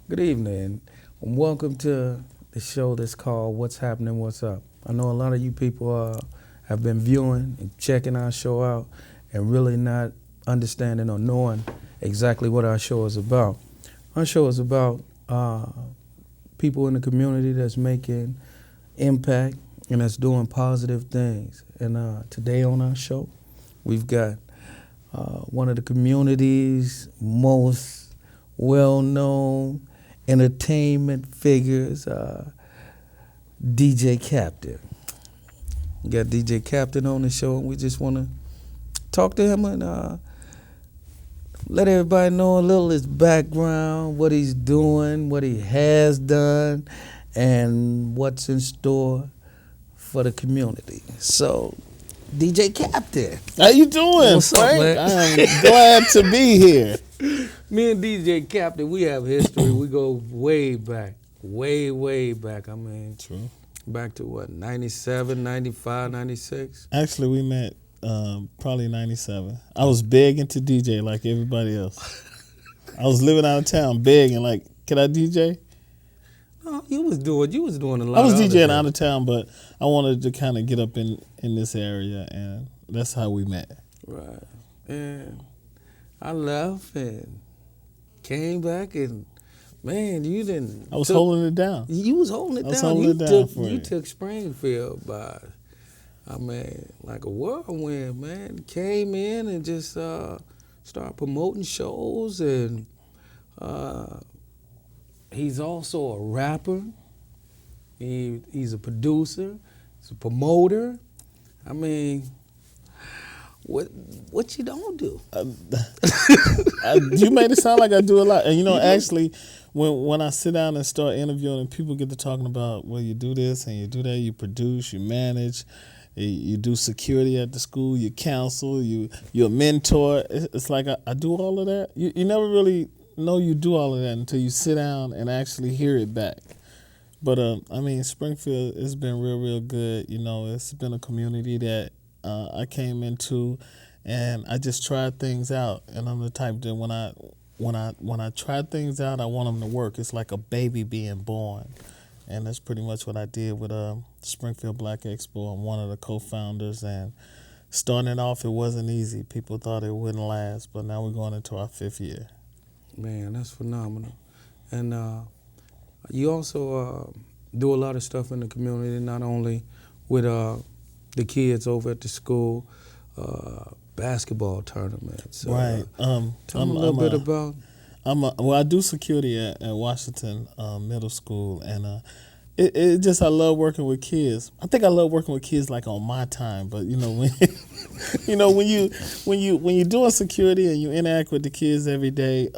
Good evening. Welcome to the show that's called What's Happening, What's Up. I know a lot of you people have been viewing and checking our show out and really not understanding or knowing exactly what our show is about. Our show is about people in the community that's making impact and that's doing positive things. And today on our show, we've got one of the community's most well-known entertainment figures, DJ Captin. We got DJ Captin on the show, and we just want to talk to him and let everybody know a little his background, what he's doing, what he has done, and what's in store for the community. So, DJ Captin. How you doing, What's up, Frank? man? I'm glad to be here. Me and DJ Captin, we have history. We go way back, way back. I mean, True. back to what, 97, 95, 96? Actually, we met probably 97. I was begging to DJ like everybody else. I was living out of town begging, like, can I DJ? No, you was doing a lot. I was of other DJing things. out of town, but I wanted to kind of get up in this area, and that's how we met. Right. And I left and came back and, man, you didn't. I was holding it down. You was holding it I was down. holding You it down took for you you. took Springfield by, I mean, like a whirlwind, man. Came in and just started promoting shows, and he's also a rapper. He's a producer. He's a promoter. I mean, what you don't do? You made it sound like I do a lot. And, actually, when I sit down and start interviewing and people get to talking about, well, you do this and you do that, you produce, you manage, you do security at the school, you counsel, you're a mentor. It's like I do all of that. You never really know you do all of that until you sit down and actually hear it back. But, Springfield has been real good. It's been a community that I came into, and I just tried things out. And I'm the type that when I try things out, I want them to work. It's like a baby being born, and that's pretty much what I did with Springfield Black Expo. I'm one of the co-founders, and starting it off, it wasn't easy. People thought it wouldn't last, but now we're going into our 5th year. Man, that's phenomenal. And you also do a lot of stuff in the community, not only with the kids over at the school, basketball tournaments. Right. Tell me a little bit about. I do security at Washington Middle School, and it just, I love working with kids. I think I love working with kids like on my time, but when when you're doing security and you interact with the kids every day,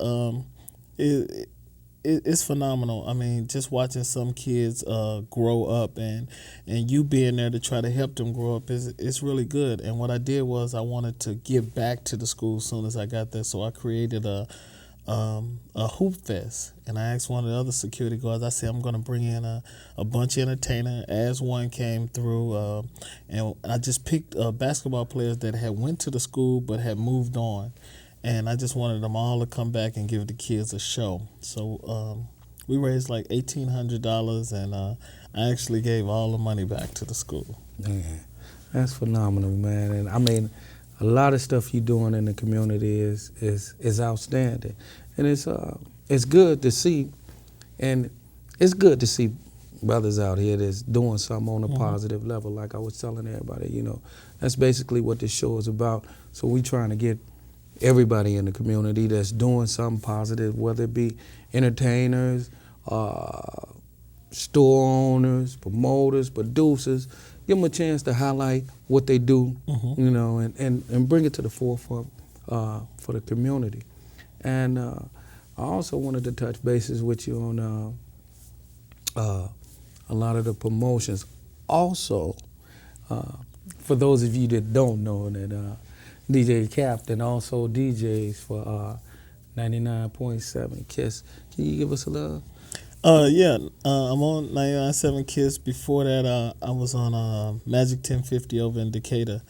it's phenomenal. I mean, just watching some kids grow up and you being there to try to help them grow up it's really good. And what I did was I wanted to give back to the school as soon as I got there, so I created a hoop fest, and I asked one of the other security guards. I said, I'm going to bring in a bunch of entertainers. As one came through, and I just picked basketball players that had went to the school but had moved on. And I just wanted them all to come back and give the kids a show. So we raised like $1,800, and I actually gave all the money back to the school. Man, that's phenomenal, man. And I mean, a lot of stuff you're doing in the community is outstanding, and it's good to see, and it's good to see brothers out here that's doing something on a positive level. Like I was telling everybody, that's basically what this show is about. So we trying to get everybody in the community that's doing something positive, whether it be entertainers, store owners, promoters, producers, give them a chance to highlight what they do, and bring it to the forefront for the community. And I also wanted to touch bases with you on a lot of the promotions. Also, for those of you that don't know, that DJ Captin also DJs for 99.7 KISS. Can you give us a little? I'm on 99.7 KISS. Before that, I was on Magic 1050 over in Decatur.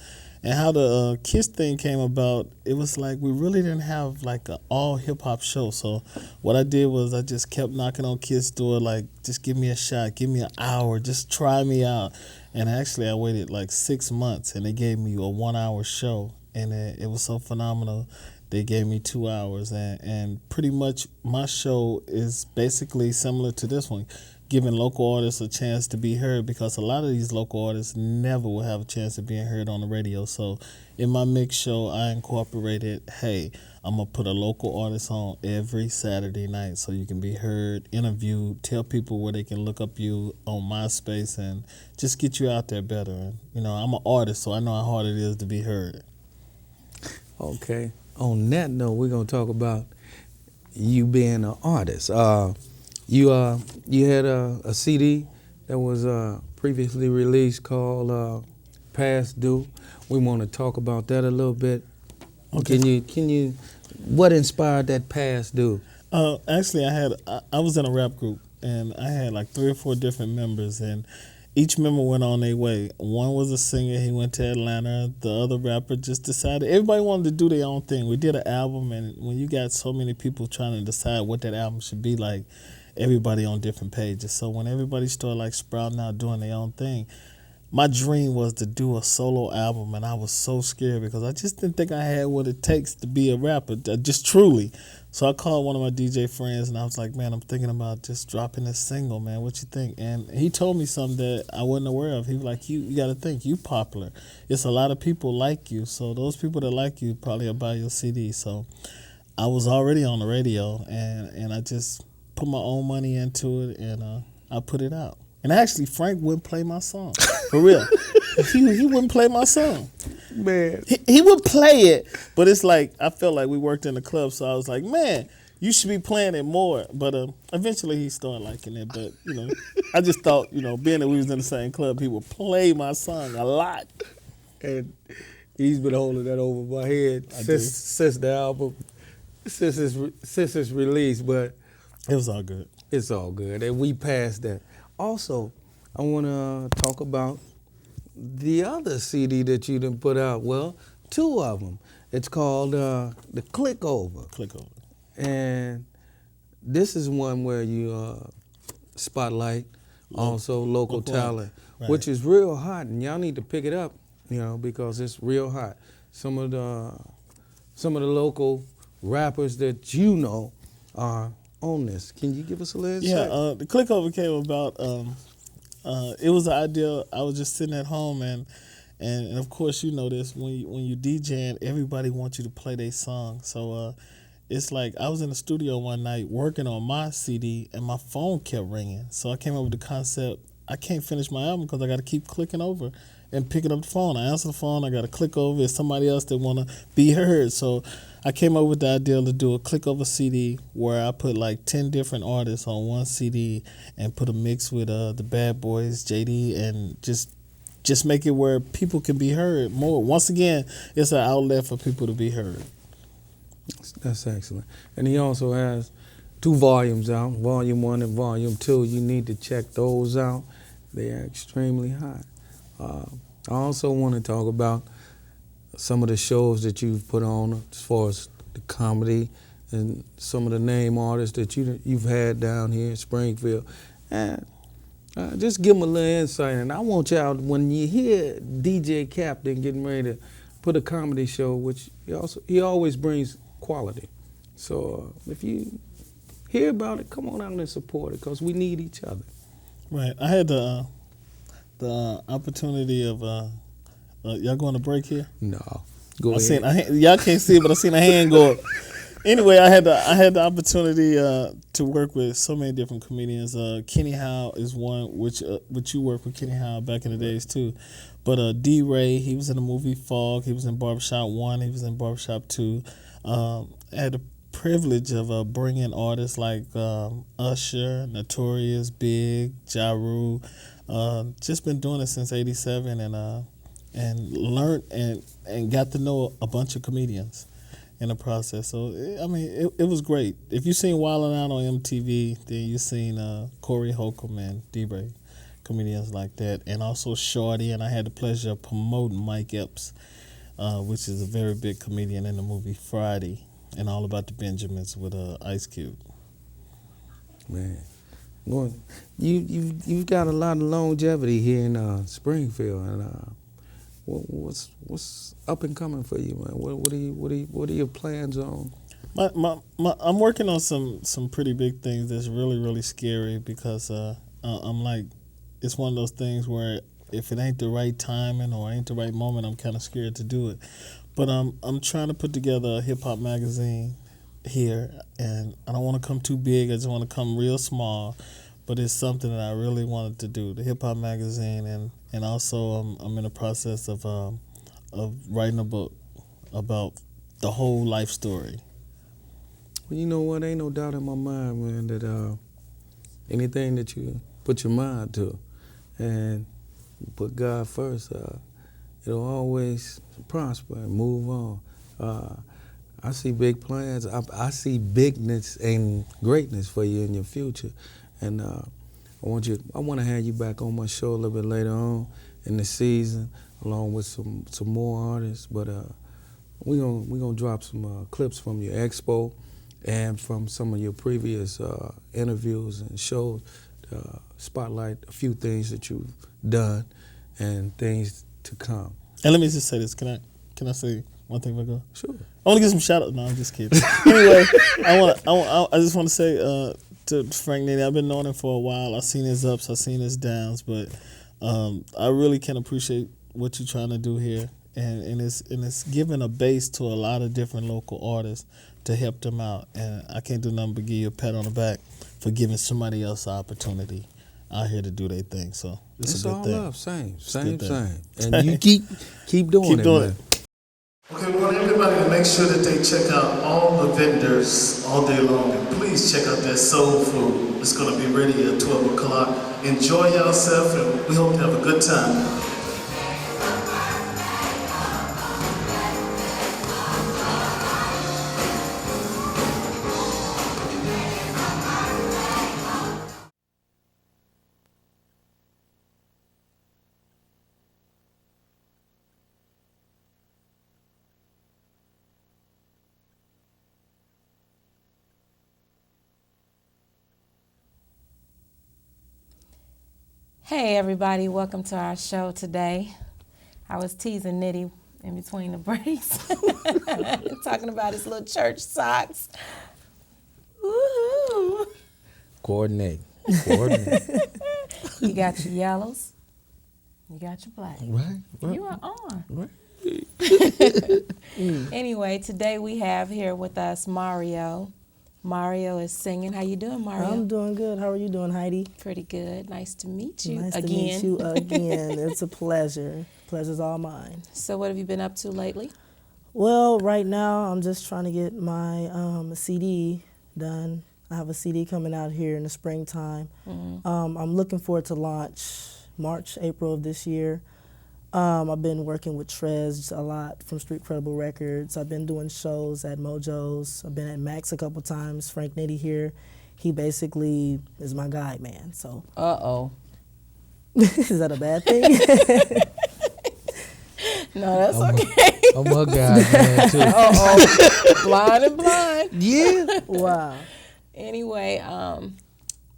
And how the Kiss thing came about, it was like we really didn't have like an all hip hop show. So what I did was I just kept knocking on Kiss' door, like, just give me a shot, give me an hour, just try me out. And actually, I waited like 6 months, and they gave me a 1 hour show, and it was so phenomenal. They gave me 2 hours, and pretty much my show is basically similar to this one, giving local artists a chance to be heard, because a lot of these local artists never will have a chance of being heard on the radio. So in my mix show, I incorporated, hey, I'm going to put a local artist on every Saturday night so you can be heard, interviewed, tell people where they can look up you on MySpace and just get you out there better. And, you know, I'm an artist, so I know how hard it is to be heard. Okay. On that note, we're going to talk about you being an artist. You had a CD that was previously released called Past Due. We want to talk about that a little bit. Okay. Can you what inspired that Past Due? Actually, I was in a rap group, and I had like 3 or 4 different members, and each member went on their way. One was a singer, he went to Atlanta. The other rapper just decided, everybody wanted to do their own thing. We did an album, and when you got so many people trying to decide what that album should be like, everybody on different pages. So when everybody started like sprouting out doing their own thing, my dream was to do a solo album, and I was so scared because I just didn't think I had what it takes to be a rapper, just truly. So I called one of my DJ friends, and I was like, man, I'm thinking about just dropping this single, man. What you think? And he told me something that I wasn't aware of. He was like, you got to think, you popular. It's a lot of people like you, so those people that like you probably will buy your CD. So I was already on the radio, and I just put my own money into it, and I put it out. And actually, Frank wouldn't play my song. For real. He wouldn't play my song. Man. He would play it, but it's like, I felt like we worked in the club, so I was like, man, you should be playing it more. But eventually he started liking it. But, you know, I just thought, you know, being that we was in the same club, he would play my song a lot. And he's been holding that over my head since the album, since its release. But it was all good. It's all good, and we passed that. Also, I want to talk about the other CD that you done put out. Well, 2 of them. It's called The Click Over. Click Over. And this is one where you spotlight also local talent, right, which is real hot, and y'all need to pick it up, you know, because it's real hot. Some of the local rappers that you know are on this. Can you give us a little insight? Yeah, the Click Over came about. It was an idea. I was just sitting at home, and of course you know this, when you DJing, everybody wants you to play their song. So it's like I was in the studio one night working on my CD, and my phone kept ringing. So I came up with the concept, I can't finish my album because I got to keep clicking over and picking up the phone. I answer the phone, I got to click over. It's somebody else that want to be heard. So I came up with the idea to do a Click Over CD where I put like 10 different artists on one CD and put a mix with the Bad Boys, JD, and just make it where people can be heard more. Once again, it's an outlet for people to be heard. That's excellent. And he also has 2 volumes out, Volume 1 and Volume 2. You need to check those out. They are extremely hot. I also want to talk about some of the shows that you've put on as far as the comedy and some of the name artists that you've had down here in Springfield. And just give them a little insight. And I want y'all, when you hear DJ Captin getting ready to put a comedy show, which he always brings quality. So if you hear about it, come on out and support it, because we need each other. Right. I had the opportunity of y'all going to break here? No. Go ahead. Y'all can't see it, but I seen a hand go up. Anyway, I had the opportunity to work with so many different comedians. Kenny Howe is one, which you worked with Kenny Howe back in the days too. But D-Ray, he was in the movie Fog. He was in Barbershop 1. He was in Barbershop 2. I had the privilege of bringing artists like Usher, Notorious, Big, Ja Rule. Just been doing it since '87, and learned and got to know a bunch of comedians in the process. So I mean, it was great. If you've seen Wildin' Out on MTV, then you've seen Corey Holcomb and D-Ray, comedians like that, and also Shorty. And I had the pleasure of promoting Mike Epps which is a very big comedian in the movie Friday, and All About the Benjamins with Ice Cube. Man, well, you got a lot of longevity here in Springfield, and what's up and coming for you, man? What are your plans on? I'm working on some pretty big things that's really, really scary because I'm like, it's one of those things where if it ain't the right timing or ain't the right moment, I'm kind of scared to do it. But I'm trying to put together a hip hop magazine here, and I don't want to come too big. I just want to come real small. But it's something that I really wanted to do, the hip hop magazine, and also I'm in the process of writing a book about the whole life story. Well, you know what? Ain't no doubt in my mind, man, that anything that you put your mind to and put God first, it'll always prosper and move on. I see big plans. I see bigness and greatness for you in your future, and I want to have you back on my show a little bit later on in the season, along with some more artists. But we gonna drop some clips from your expo and from some of your previous interviews and shows, spotlight a few things that you've done and things to come. And let me just say this. Can I say one thing, Michael? Sure. I want to give some shout outs. No, I'm just kidding. Anyway, I just want to say to Frank Nitty, I've been knowing him for a while. I've seen his ups, I've seen his downs, but I really can appreciate what you're trying to do here, and it's giving a base to a lot of different local artists to help them out. And I can't do nothing but give you a pat on the back for giving somebody else the opportunity out here to do their thing. So it's a good thing. Love, same, and you keep doing it, man. Okay, we want everybody to make sure that they check out all the vendors all day long. And please check out their soul food. It's going to be ready at 12 o'clock. Enjoy yourself, and we hope you have a good time. Hey everybody, welcome to our show today. I was teasing Nitty in between the breaks, talking about his little church socks. Woohoo! Coordinate. You got your yellows, you got your black. Right. You are on. Right. Anyway, today we have here with us Mario. Mario is singing. How you doing, Mario? I'm doing good. How are you doing, Heidi? Pretty good. Nice to meet you Nice again. to meet you again. It's a pleasure. Pleasure's all mine. So what have you been up to lately? Well, right now I'm just trying to get my CD done. I have a CD coming out here in the springtime. Mm-hmm. I'm looking forward to launch March, April of this year. I've been working with Trez a lot from Street Credible Records. I've been doing shows at Mojo's. I've been at Max a couple times. Frank Nitty here. He basically is my guide, man. So. Uh-oh. Is that a bad thing? No, that's okay. I'm a guy, man, too. Uh-oh. Blind and blind. Yeah. Wow. Anyway,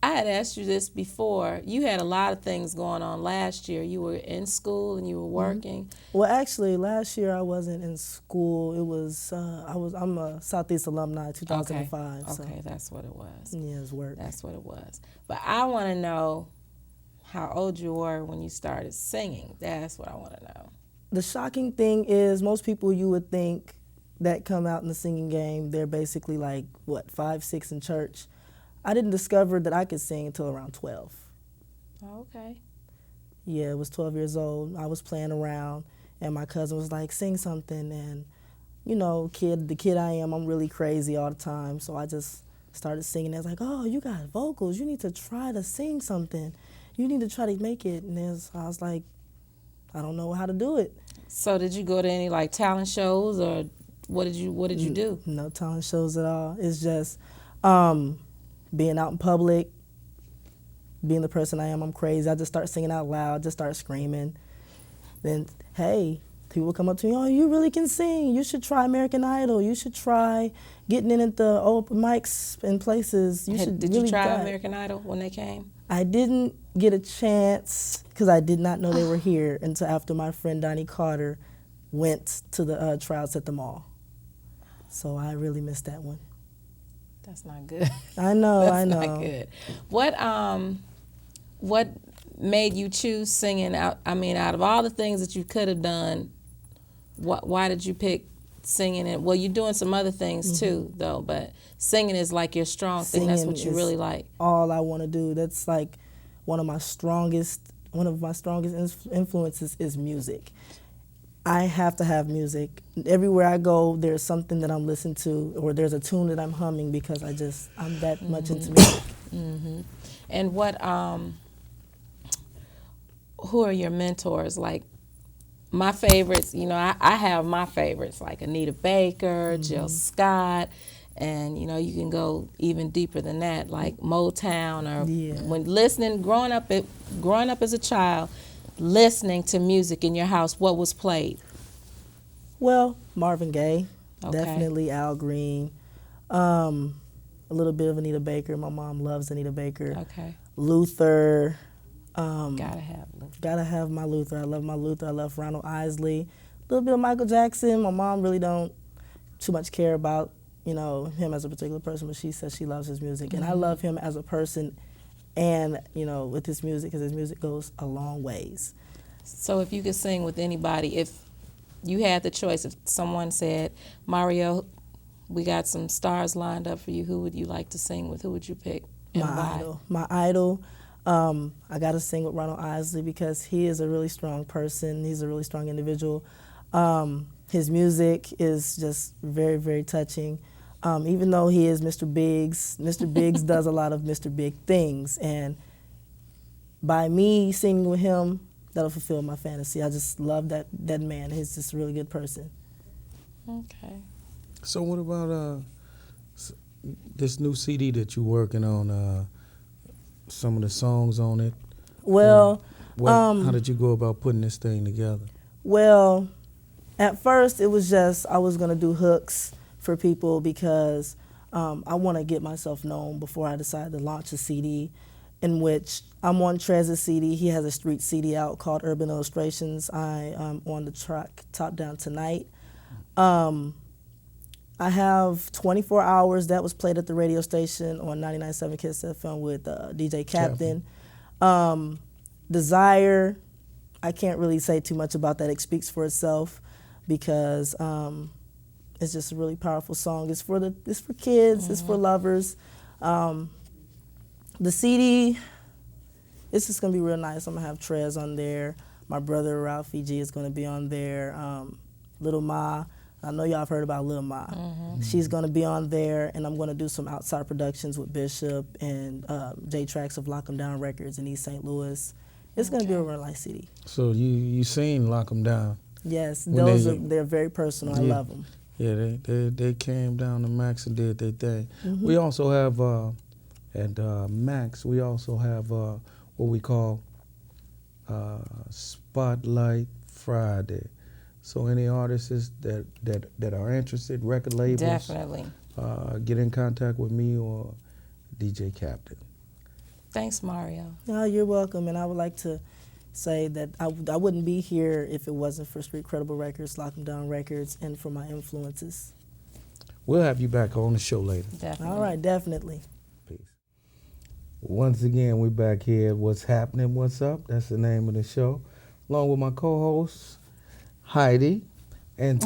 I had asked you this before. You had a lot of things going on last year. You were in school and you were working. Well, actually, last year I wasn't in school. It was I'm a Southeast alumni, 2005. Okay, so. that's what it was. Yeah, it's work. That's what it was. But I want to know how old you were when you started singing. That's what I want to know. The shocking thing is most people you would think that come out in the singing game, they're basically like, 5, 6 in church. I didn't discover that I could sing until around 12. Oh, okay. Yeah, I was 12 years old. I was playing around, and my cousin was like, sing something. And, you know, the kid I am, I'm really crazy all the time. So I just started singing. I was like, oh, you got vocals. You need to try to sing something. You need to try to make it. And I was like, I don't know how to do it. So did you go to any, like, talent shows, or what did you do? No talent shows at all. It's just being out in public, being the person I am. I'm crazy. I just start singing out loud, just start screaming. Then, hey, people would come up to me, oh, you really can sing. You should try American Idol. You should try getting in at the open mics and places. Did you try American Idol when they came? I didn't get a chance because I did not know they were here until after my friend Donnie Carter went to the tryouts at the mall. So I really missed that one. That's not good. I know, I know. That's not good. What made you choose singing out? I mean, out of all the things that you could have done, why did you pick singing? And well, you're doing some other things too, though. But singing is like your strong thing. That's what you really like. All I want to do. That's like one of my strongest influences is music. I have to have music. Everywhere I go, there's something that I'm listening to, or there's a tune that I'm humming because I'm that much into music. And who are your mentors? Like my favorites, I have my favorites like Anita Baker, Jill Scott, and you can go even deeper than that, like Motown, or when growing up as a child, listening to music in your house, what was played? Well, Marvin Gaye, Okay. definitely Al Green, a little bit of Anita Baker. My mom loves Anita Baker. Okay. Luther. Gotta have Luther. Gotta have my Luther. I love my Luther. I love Ronald Isley. A little bit of Michael Jackson. My mom really don't too much care about, him as a particular person, but she says she loves his music. And I love him as a person and, with his music, because his music goes a long ways. So if you could sing with anybody, if you had the choice, if someone said, Mario, we got some stars lined up for you, who would you like to sing with? Who would you pick and why? My idol. I got to sing with Ronald Isley because he is a really strong person. He's a really strong individual. His music is just very, very touching. Even though he is Mr. Biggs does a lot of Mr. Big things. And by me singing with him, that'll fulfill my fantasy. I just love that man. He's just a really good person. Okay. So what about this new CD that you're working on? Some of the songs on it. Well, how did you go about putting this thing together? Well, at first it was just I was gonna do hooks for people because I want to get myself known before I decide to launch a CD, in which I'm on Trez's CD. He has a street CD out called Urban Illustrations. I am on the track Top Down Tonight. I have 24 Hours that was played at the radio station on 99.7 Kiss FM with DJ Captin. Desire, I can't really say too much about that. It speaks for itself because it's just a really powerful song. It's for kids. It's for lovers. The CD, it's just gonna be real nice. I'm gonna have Trez on there. My brother Ralphie G is gonna be on there. Little Ma. I know y'all have heard about Lil Ma. She's going to be on there, and I'm going to do some outside productions with Bishop and J-Tracks of Lock 'em Down Records in East St. Louis. It's going to be a real nice CD. So you seen Lock 'em Down? Yes, they're very personal. I love them. Yeah, they came down to Max and did their thing. We also have at Max. We also have what we call Spotlight Friday. So any artists that are interested, record labels, Definitely. Get in contact with me or DJ Captin. Thanks, Mario. No, you're welcome. And I would like to say that I wouldn't be here if it wasn't for Street Credible Records, Lock 'em Down Records, and for my influences. We'll have you back on the show later. Definitely. All right, definitely. Peace. Once again, we're back here. What's happening? What's up? That's the name of the show. Along with my co-host, Heidi, and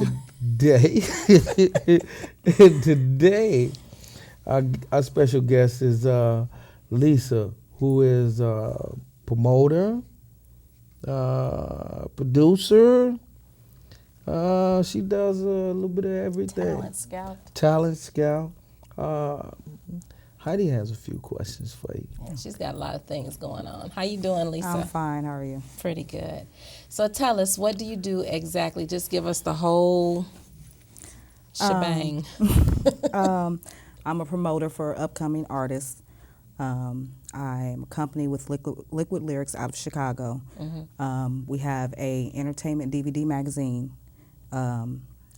today, our special guest is Lisa, who is a promoter, producer. She does a little bit of everything. Talent scout. Heidi has a few questions for you. Yeah, she's got a lot of things going on. How you doing, Lisa? I'm fine. How are you? Pretty good. So tell us, what do you do exactly? Just give us the whole shebang. I'm a promoter for upcoming artists. I'm a company with Liquid Lyrics out of Chicago. We have a entertainment DVD magazine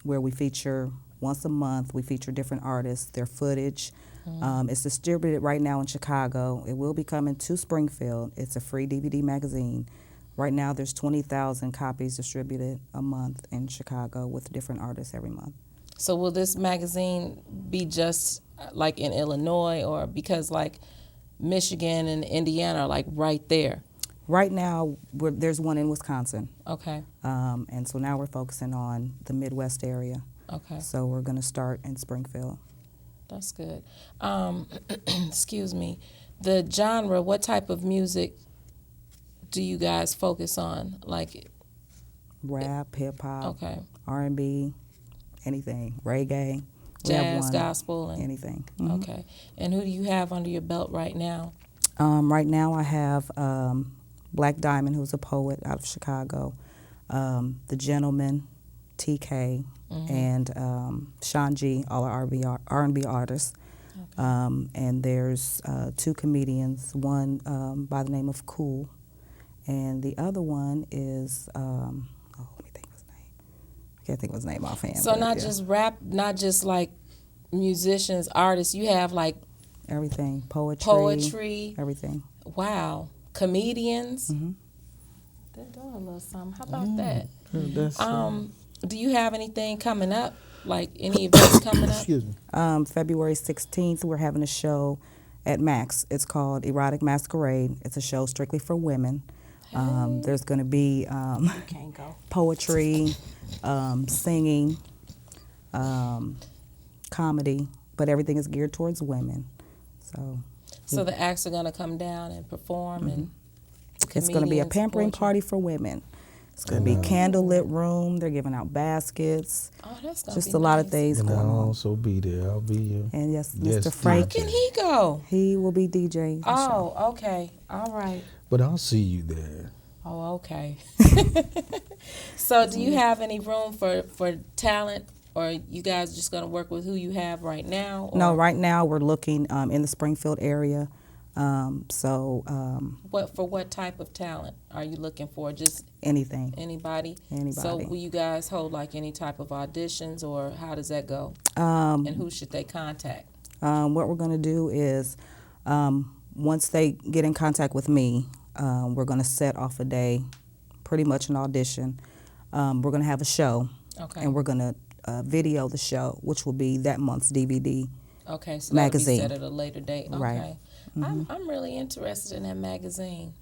where we feature once a month. We feature different artists, their footage. It's distributed right now in Chicago. It will be coming to Springfield. It's a free DVD magazine. Right now, there's 20,000 copies distributed a month in Chicago with different artists every month. So will this magazine be just like in Illinois, or because like Michigan and Indiana are like right there? Right now, there's one in Wisconsin. Okay. And so now we're focusing on the Midwest area. Okay. So we're going to start in Springfield. That's good. Excuse me. The genre, what type of music do you guys focus on? Like Rap, hip hop, okay. R&B, anything, reggae, we have Jazz, one, gospel, and anything. Okay. And who do you have under your belt right now? Right now I have Black Diamond, who's a poet out of Chicago, The Gentleman, TK, and Sean G, all are R&B artists. Okay. And there's two comedians, one by the name of Cool, and the other one is, let me think of his name. I can't think of his name offhand. So not just rap, not just like musicians, artists, you have like everything, poetry, everything. Wow. Comedians. They're doing a little something. How about that? Do you have anything coming up? Like any events coming up? Excuse me. February 16th, we're having a show at Max. It's called Erotic Masquerade. It's a show strictly for women. There's going to be poetry, singing, comedy, but everything is geared towards women. So the acts are going to come down and perform, and it's going to be a pampering party for women. It's going to be candlelit room. They're giving out baskets. Oh, that's going to just be a lot nice. of things And going I'll on. also be there. I'll be And yes, yes, Mr. Frank. How can he go? He will be DJing. Oh, okay. All right. But I'll see you there. Oh, okay. So do you have any room for talent, or you guys just going to work with who you have right now? Or? No, right now we're looking in the Springfield area. What type of talent are you looking for? Just anything. Anybody? Anybody. So will you guys hold like any type of auditions, or how does that go? And who should they contact? What we're going to do is once they get in contact with me, we're going to set off a day, pretty much an audition. We're going to have a show, Okay. and we're going to video the show, which will be that month's DVD. Okay, so magazine. that'll be set at a later date. Okay. Right. I'm really interested in that magazine.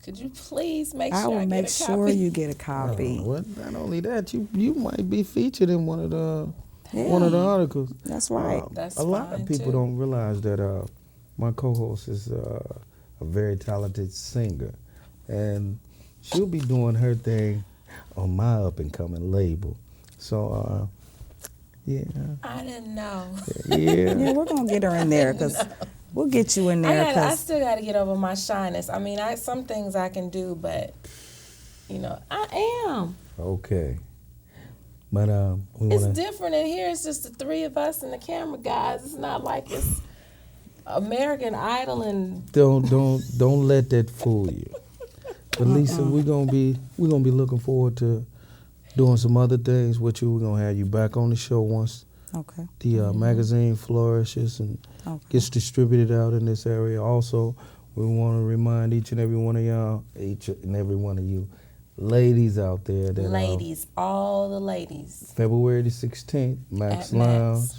Could you please make sure I will I make get a sure copy? you get a copy. Well, not only that, you might be featured in one of the articles. That's right. That's a lot fine, of people too. don't realize that my co-host is a very talented singer, and she'll be doing her thing on my up-and-coming label. So, yeah. I didn't know. Yeah. Yeah, we're going to get her in there because we'll get you in there. I still got to get over my shyness. I mean, some things I can do, but, I am. Okay. But It's different in here. It's just the three of us and the camera guys. It's not like it's American Idol and don't let that fool you. But Lisa, we're gonna be looking forward to doing some other things with you. We're gonna have you back on the show once the magazine flourishes and gets distributed out in this area. Also, we want to remind each and every one of you ladies out there that all the ladies. February the 16th, Max Lounge.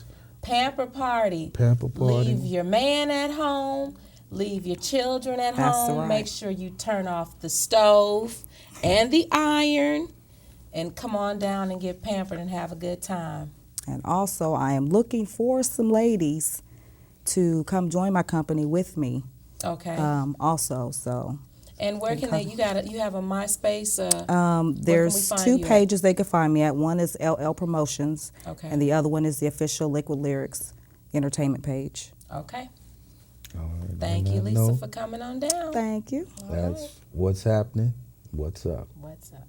Pamper party. Leave your man at home. Leave your children at home. Right. Make sure you turn off the stove and the iron, and come on down and get pampered and have a good time. And also, I am looking for some ladies to come join my company with me. Okay. Also, so. And where can they? You have a MySpace. There's two pages they can find me at. One is LL Promotions, Okay. and the other one is the official Liquid Lyrics entertainment page. Okay. All right, Thank you, Lisa, for coming on down. Thank you. That's what's happening. What's up? What's up?